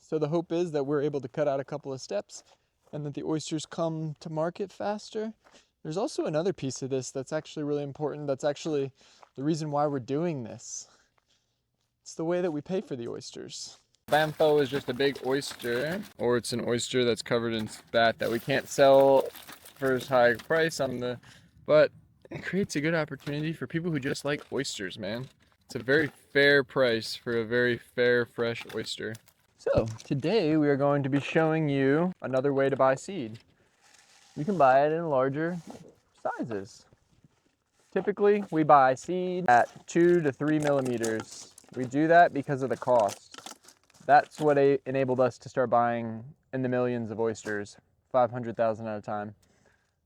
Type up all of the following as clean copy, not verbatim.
So the hope is that we're able to cut out a couple of steps and that the oysters come to market faster. There's also another piece of this that's actually really important. That's actually the reason why we're doing this. It's the way that we pay for the oysters. Bamfo is just a big oyster, or it's an oyster that's covered in fat that we can't sell for as high a price on the, but it creates a good opportunity for people who just like oysters, man. It's a very fair price for a very fair, fresh oyster. So today we are going to be showing you another way to buy seed. You can buy it in larger sizes. Typically, we buy seed at 2 to 3 millimeters. We do that because of the cost. That's what enabled us to start buying in the millions of oysters, 500,000 at a time.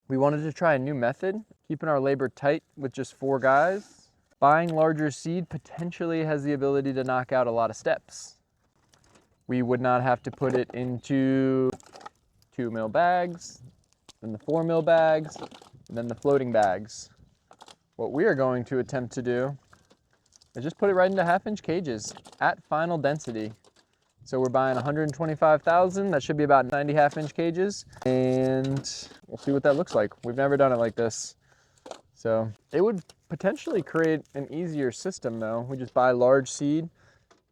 We wanted to try a new method, keeping our labor tight with just 4 guys. Buying larger seed potentially has the ability to knock out a lot of steps. We would not have to put it into 2 mil bags, then the 4 mil bags, and then the floating bags. What we are going to attempt to do is just put it right into 1/2-inch cages at final density. So we're buying 125,000, that should be about 90 1/2-inch cages, and we'll see what that looks like. We've never done it like this. So it would potentially create an easier system though. We just buy large seed,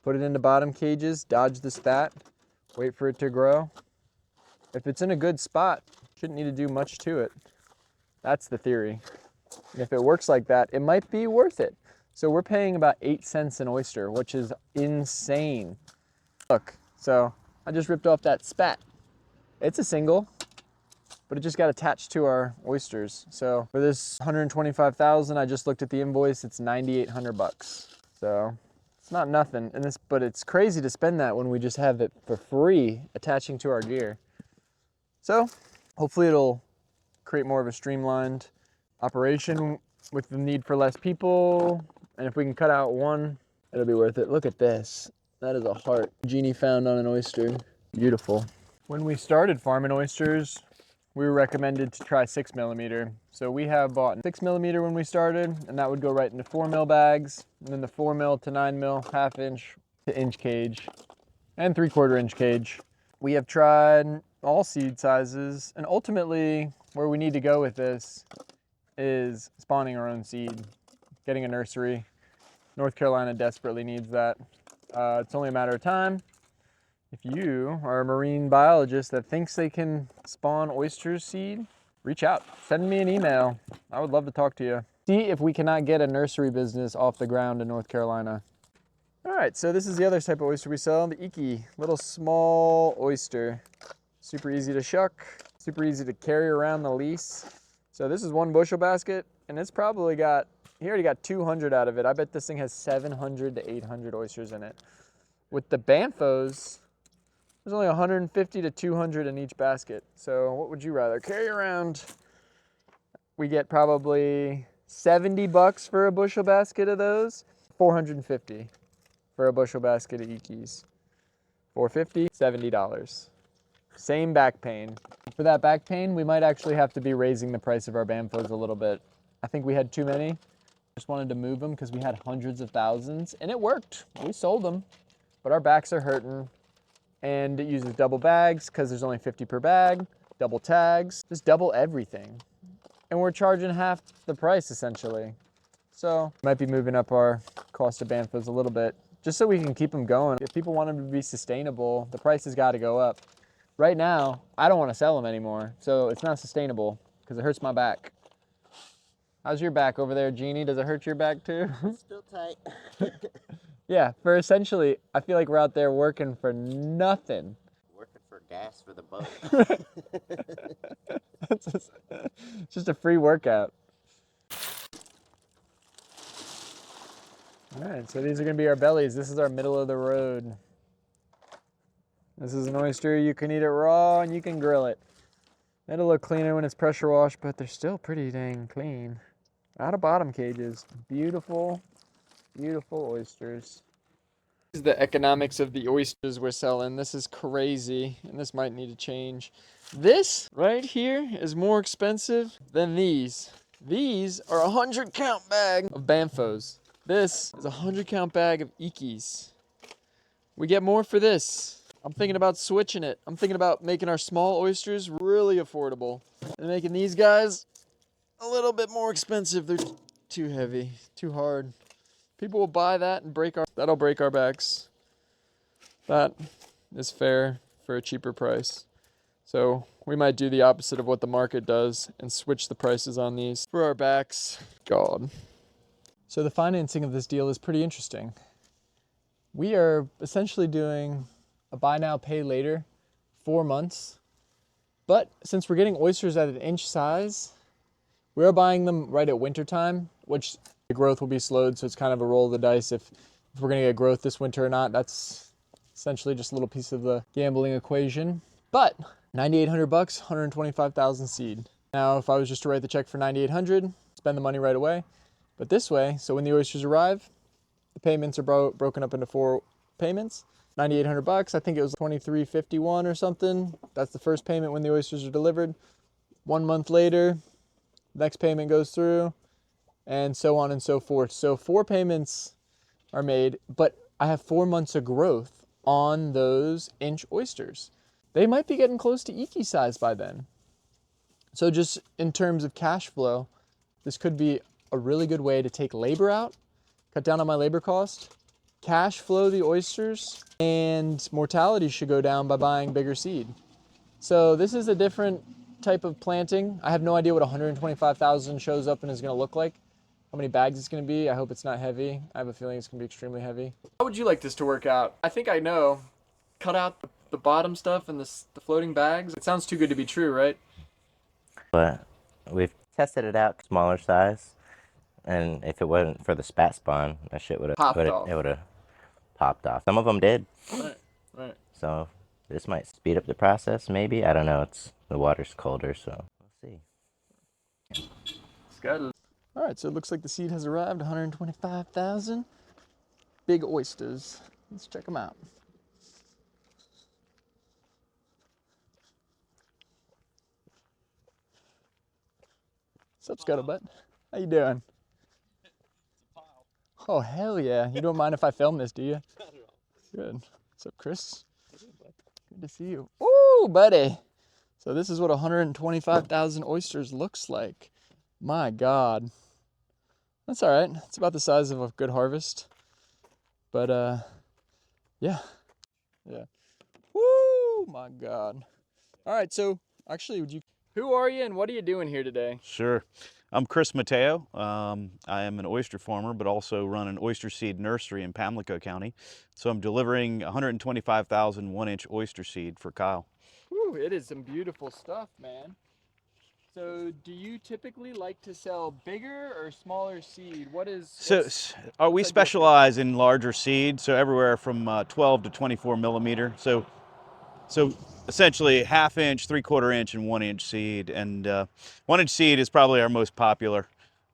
put it into bottom cages, dodge the spat, wait for it to grow. If it's in a good spot, shouldn't need to do much to it. That's the theory. And if it works like that, it might be worth it. So we're paying about 8 cents an oyster, which is insane. Look, so I just ripped off that spat. It's a single, but it just got attached to our oysters. So for this 125,000, I just looked at the invoice, it's 9,800 bucks. So it's not nothing, but it's crazy to spend that when we just have it for free attaching to our gear. So hopefully it'll create more of a streamlined operation with the need for less people. And if we can cut out one, it'll be worth it. Look at this. That is a heart Jeannie found on an oyster. Beautiful. When we started farming oysters, we were recommended to try 6 millimeter. So we have bought 6 millimeter when we started, and that would go right into 4 mil bags, and then the 4 mil to 9 mil, 1/2-inch to inch cage, and 3/4 inch cage. We have tried all seed sizes, and ultimately where we need to go with this is spawning our own seed, getting a nursery. North Carolina desperately needs that. It's only a matter of time. If you are a marine biologist that thinks they can spawn oyster seed, reach out, send me an email. I would love to talk to you. See if we cannot get a nursery business off the ground in North Carolina. All right, so this is the other type of oyster we sell, the Iki, little small oyster. Super easy to shuck, super easy to carry around the lease. So this is 1 bushel basket, and it's probably got, he already got 200 out of it. I bet this thing has 700 to 800 oysters in it. With the Bamfos, there's only 150 to 200 in each basket. So what would you rather carry around? We get probably 70 bucks for a bushel basket of those, 450 for a bushel basket of Ikis. 450, $70. Same back pain. For that back pain, we might actually have to be raising the price of our Bamfos a little bit. I think we had too many. Just wanted to move them because we had hundreds of thousands, and it worked. We sold them, but our backs are hurting, and it uses double bags because there's only 50 per bag, double tags, just double everything. And we're charging half the price essentially. So might be moving up our cost of Bamfos a little bit just so we can keep them going. If people want them to be sustainable, the price has got to go up. Right now, I don't want to sell them anymore, so it's not sustainable because it hurts my back. How's your back over there, Jeannie? Does it hurt your back too? Still tight. Yeah, for essentially, I feel like we're out there working for nothing. Working for gas for the boat. It's just a free workout. All right, so these are gonna be our bellies. This is our middle of the road. This is an oyster, you can eat it raw and you can grill it. It'll look cleaner when it's pressure washed, but they're still pretty dang clean. Out of bottom cages. Beautiful, beautiful oysters. This is the economics of the oysters we're selling. This is crazy, and this might need to change. This right here is more expensive than these. These are a 100 count bag of Bamfos. This is a 100 count bag of Ikis. We get more for this. I'm thinking about switching it. I'm thinking about making our small oysters really affordable and making these guys a little bit more expensive. They're too heavy, too hard. People will buy that and that'll break our backs. That is fair for a cheaper price. So we might do the opposite of what the market does and switch the prices on these for our backs. God. So the financing of this deal is pretty interesting. We are essentially doing a buy now, pay later, 4 months. But since we're getting oysters at an inch size, we're buying them right at winter time, which the growth will be slowed. So it's kind of a roll of the dice if we're gonna get growth this winter or not. That's essentially just a little piece of the gambling equation. But 9,800 bucks, 125,000 seed. Now, if I was just to write the check for 9,800, spend the money right away. But this way, so when the oysters arrive, the payments are broken up into 4 payments. 9,800 bucks. I think it was 2351 or something. That's the first payment when the oysters are delivered. 1 month later, next payment goes through, and so on and so forth. So 4 payments are made, but I have 4 months of growth on those inch oysters. They might be getting close to Iki size by then. So just in terms of cash flow, this could be a really good way to take labor out, cut down on my labor cost, cash flow the oysters, and mortality should go down by buying bigger seed. So this is a different type of planting. I have no idea what 125,000 shows up and is going to look like, how many bags it's going to be. I hope it's not heavy. I have a feeling it's going to be extremely heavy. How would you like this to work out? I think I know. Cut out the bottom stuff and the floating bags. It sounds too good to be true, right? But we've tested it out smaller size, and if it wasn't for the spat spawn, that shit would have Popped off. It would have popped off. Some of them did. Right. So this might speed up the process. Maybe, I don't know. The water's colder, so we'll see. All right, so it looks like the seed has arrived. 125,000 big oysters. Let's check them out. What's up, Scuttlebutt? How you doing? Oh, hell yeah. You don't mind if I film this, do you? Good. What's up, Chris? Good to see you. Ooh, buddy. So this is what 125,000 oysters looks like. My God. That's all right. It's about the size of a good harvest. But, yeah. Woo, my God. All right, so actually, who are you and what are you doing here today? Sure. I'm Chris Mateo. I am an oyster farmer, but also run an oyster seed nursery in Pamlico County. So I'm delivering 125,000 1-inch oyster seed for Kyle. Whew, it is some beautiful stuff, man. So do you typically like to sell bigger or smaller seed? We specialize in larger seed, so everywhere from 12 to 24 millimeter. So essentially 1/2 inch, 3/4 inch, and 1-inch seed. And 1-inch seed is probably our most popular,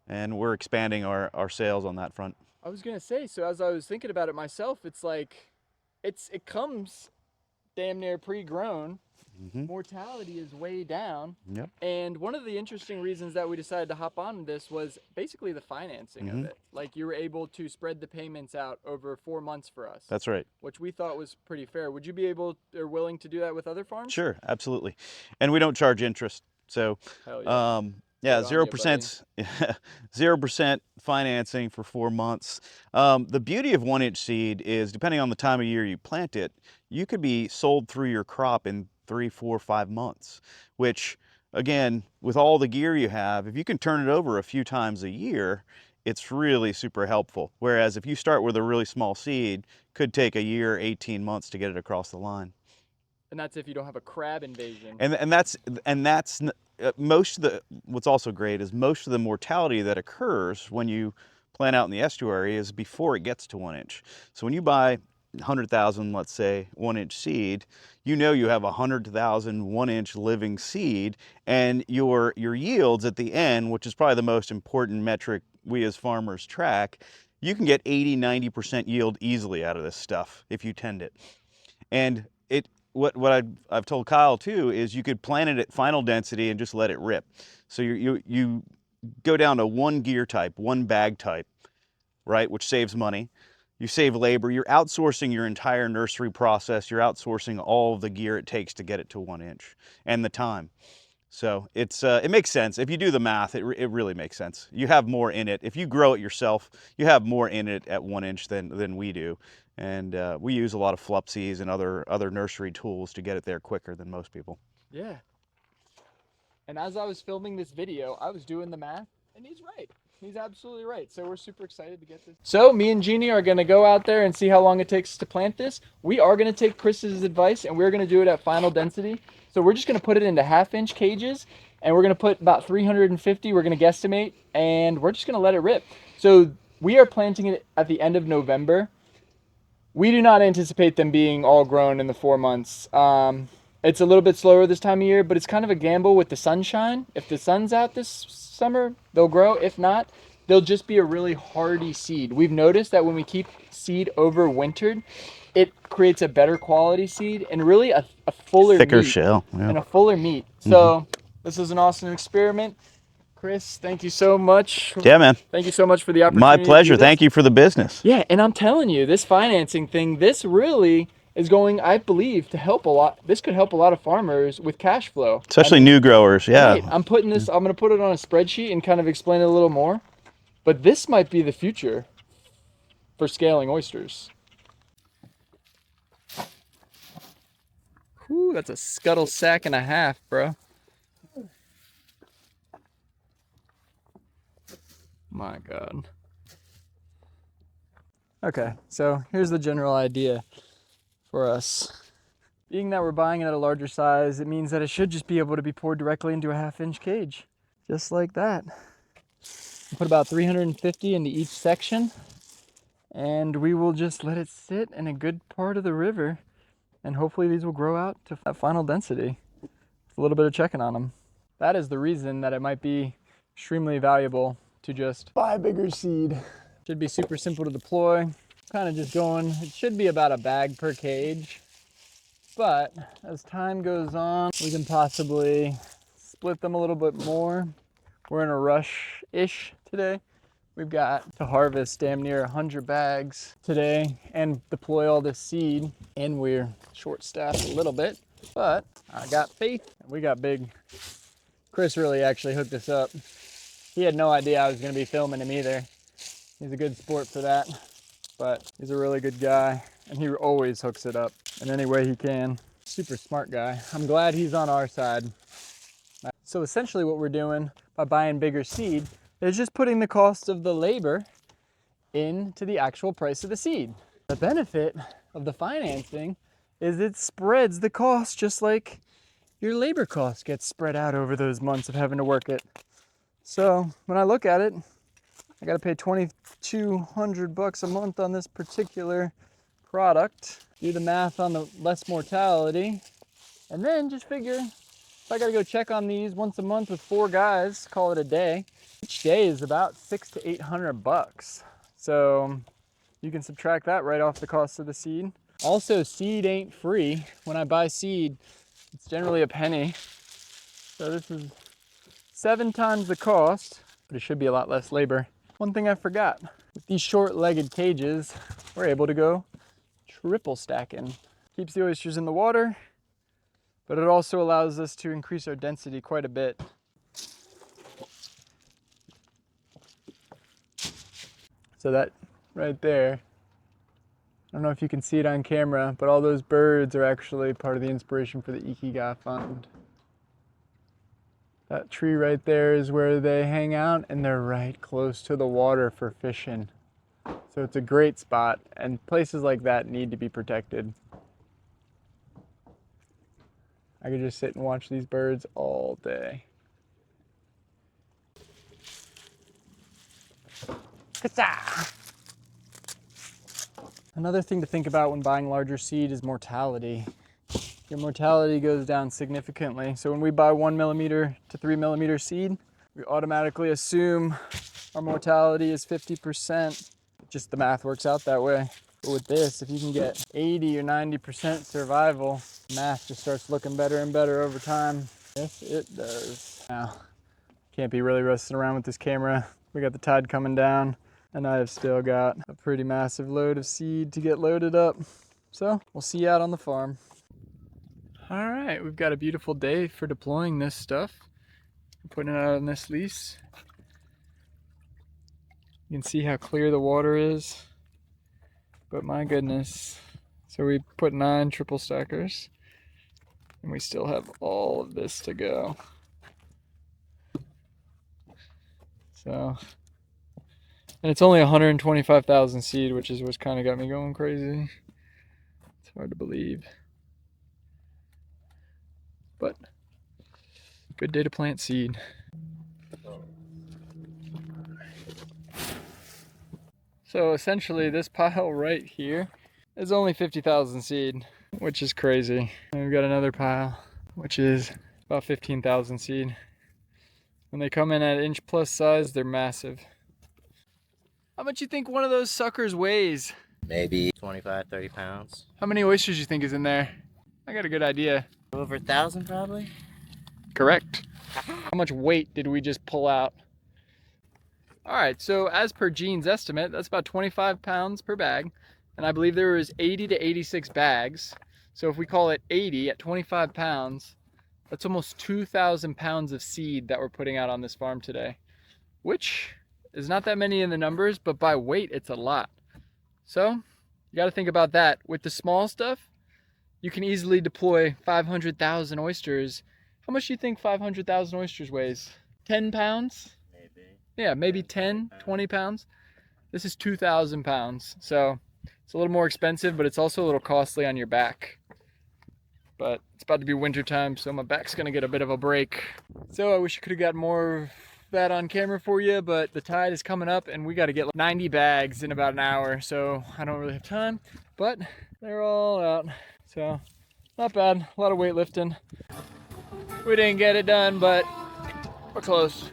and we're expanding our sales on that front. I was gonna say, so as I was thinking about it myself, it's like, it comes damn near pre-grown. Mm-hmm. Mortality is way down. Yep. And one of the interesting reasons that we decided to hop on this was basically the financing of it. Like you were able to spread the payments out over 4 months for us. That's right. Which we thought was pretty fair. Would you be able or willing to do that with other farms? Sure, absolutely. And we don't charge interest. So, hell yeah. Yeah, 0%, 0% financing for 4 months. The beauty of 1-inch seed is, depending on the time of year you plant it, you could be sold through your crop in 3, 4, 5 months, which, again, with all the gear you have, if you can turn it over a few times a year, it's really super helpful. Whereas if you start with a really small seed, could take a year, 18 months to get it across the line. And that's if you don't have a crab invasion. And that's most of the, what's also great is most of the mortality that occurs when you plant out in the estuary is before it gets to 1 inch. So when you buy 100,000, let's say, 1-inch seed, you know you have 100,000 1-inch living seed, and your yields at the end, which is probably the most important metric we as farmers track, you can get 80-90% yield easily out of this stuff if you tend it. And what I've told Kyle too is you could plant it at final density and just let it rip. So you go down to 1 gear type, 1 bag type, right, which saves money. You save labor. You're outsourcing your entire nursery process. You're outsourcing all of the gear it takes to get it to 1 inch and the time. So it makes sense. If you do the math, it really makes sense. You have more in it. If you grow it yourself, you have more in it at 1 inch than we do. And we use a lot of Flupsies and other nursery tools to get it there quicker than most people. Yeah. And as I was filming this video, I was doing the math, and he's right. He's absolutely right. So we're super excited to get this. So me and Jeannie are going to go out there and see how long it takes to plant this. We are going to take Chris's advice, and we're going to do it at final density. So we're just going to put it into 1/2 inch cages, and we're going to put about 350, we're going to guesstimate, and we're just going to let it rip. So we are planting it at the end of November. We do not anticipate them being all grown in the 4 months. It's a little bit slower this time of year, but it's kind of a gamble with the sunshine. If the sun's out this summer, they'll grow. If not, they'll just be a really hardy seed. We've noticed that when we keep seed overwintered, it creates a better quality seed and really a fuller Thicker meat shell. Yeah. and a fuller meat. So this is an awesome experiment. Chris, thank you so much. Yeah, man. Thank you so much for the opportunity. My pleasure. To do this. Thank you for the business. Yeah, and I'm telling you, this financing thing, this really is going, I believe, to help a lot. This could help a lot of farmers with cash flow. Especially new growers. Yeah. Right, I'm going to put it on a spreadsheet and kind of explain it a little more. But this might be the future for scaling oysters. Whew, that's a scuttle sack and a half, bro. My God. Okay, so here's the general idea for us. Being that we're buying it at a larger size, it means that it should just be able to be poured directly into a 1/2 inch cage. Just like that. Put about 350 into each section, and we will just let it sit in a good part of the river, and hopefully these will grow out to that final density with a little bit of checking on them. That is the reason that it might be extremely valuable to just buy bigger seed. Should be super simple to deploy. Kind of just going, it should be about a bag per cage. But as time goes on, we can possibly split them a little bit more. We're in a rush-ish today. We've got to harvest damn near 100 bags today and deploy all this seed. And we're short-staffed a little bit, but I got faith. We got big. Chris really actually hooked us up. He had no idea I was going to be filming him either. He's a good sport for that, but he's a really good guy, and he always hooks it up in any way he can. Super smart guy. I'm glad he's on our side. So essentially what we're doing by buying bigger seed is just putting the cost of the labor into the actual price of the seed. The benefit of the financing is it spreads the cost just like your labor cost gets spread out over those months of having to work it. So when I look at it, I gotta pay $2,200 a month on this particular product. Do the math on the less mortality, and then just figure if I gotta go check on these once a month with 4 guys, call it a day. Each day is about $600 to $800. So you can subtract that right off the cost of the seed. Also, seed ain't free. When I buy seed, it's generally a penny. So this is 7 times the cost, but it should be a lot less labor. One thing I forgot, with these short-legged cages, we're able to go triple stacking. Keeps the oysters in the water, but it also allows us to increase our density quite a bit. So that right there, I don't know if you can see it on camera, but all those birds are actually part of the inspiration for the Ikigai Fund. That tree right there is where they hang out, and they're right close to the water for fishing. So it's a great spot, and places like that need to be protected. I could just sit and watch these birds all day. Ka-cha! Another thing to think about when buying larger seed is mortality. Your mortality goes down significantly. So when we buy 1 millimeter to 3 millimeter seed, we automatically assume our mortality is 50%. Just the math works out that way. But with this, if you can get 80 or 90% survival, math just starts looking better and better over time. Yes, it does. Now, can't be really rusting around with this camera. We got the tide coming down, And I have still got a pretty massive load of seed to get loaded up. So we'll see you out on the farm. All right, we've got a beautiful day for deploying this stuff. I'm putting it out on this lease. You can see how clear the water is, but my goodness. So we put 9 triple stackers, and we still have all of this to go. So, and it's only 125,000 seed, which is what's kind of got me going crazy. It's hard to believe. But good day to plant seed. So essentially this pile right here is only 50,000 seed, which is crazy. And we've got another pile, which is about 15,000 seed. When they come in at inch plus size, they're massive. How much you think one of those suckers weighs? Maybe 25, 30 pounds. How many oysters you think is in there? I got a good idea. Over 1,000 probably? Correct. How much weight did we just pull out? All right, so as per Gene's estimate, that's about 25 pounds per bag. And I believe there was 80 to 86 bags. So if we call it 80 at 25 pounds, that's almost 2,000 pounds of seed that we're putting out on this farm today, which is not that many in the numbers, but by weight, it's a lot. So you got to think about that. With the small stuff, you can easily deploy 500,000 oysters. How much do you think 500,000 oysters weighs? 10 pounds? Maybe. Yeah, maybe 10, 20 pounds. This is 2,000 pounds. So it's a little more expensive, but it's also a little costly on your back. But it's about to be winter time, so my back's gonna get a bit of a break. So I wish I could have got more of that on camera for you, but the tide is coming up and we got to get like 90 bags in about an hour, so I don't really have time, but they're all out. So not bad, a lot of weightlifting. We didn't get it done, but we're close.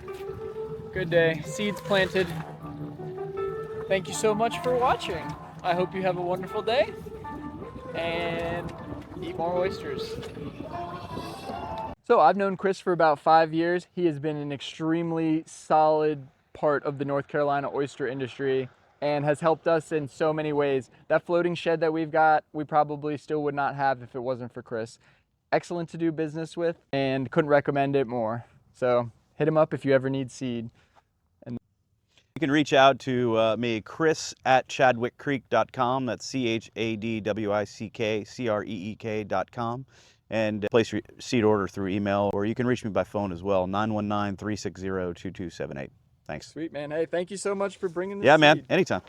Good day, seeds planted. Thank you so much for watching. I hope you have a wonderful day and eat more oysters. So I've known Chris for about 5 years. He has been an extremely solid part of the North Carolina oyster industry and has helped us in so many ways. That floating shed that we've got, we probably still would not have if it wasn't for Chris. Excellent to do business with and couldn't recommend it more. So hit him up if you ever need seed. You can reach out to me, Chris at chadwickcreek.com. That's CHADWICKCREEK.com. And place your seed order through email, or you can reach me by phone as well, 919-360-2278. Thanks. Sweet, man. Hey, thank you so much for bringing this Yeah, man, seed. anytime.